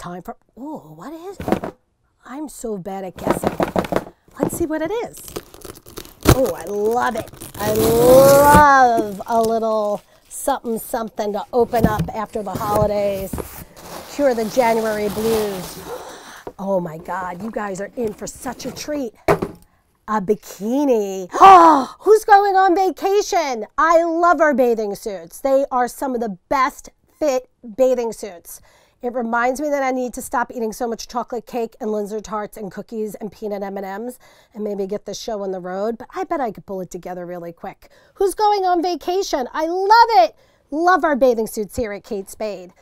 time for, oh, what is it? I'm so bad at guessing. Let's see what it is. Oh, I love it. I love a little something, something to open up after the holidays. Cure the January blues. Oh my God, you guys are in for such a treat. A bikini. Oh, who's going on vacation? I love our bathing suits. They are some of the best fit bathing suits. It reminds me that I need to stop eating so much chocolate cake and Linzer tarts and cookies and peanut M&Ms and maybe get the show on the road, but I bet I could pull it together really quick. Who's going on vacation? I love it. Love our bathing suits here at Kate Spade.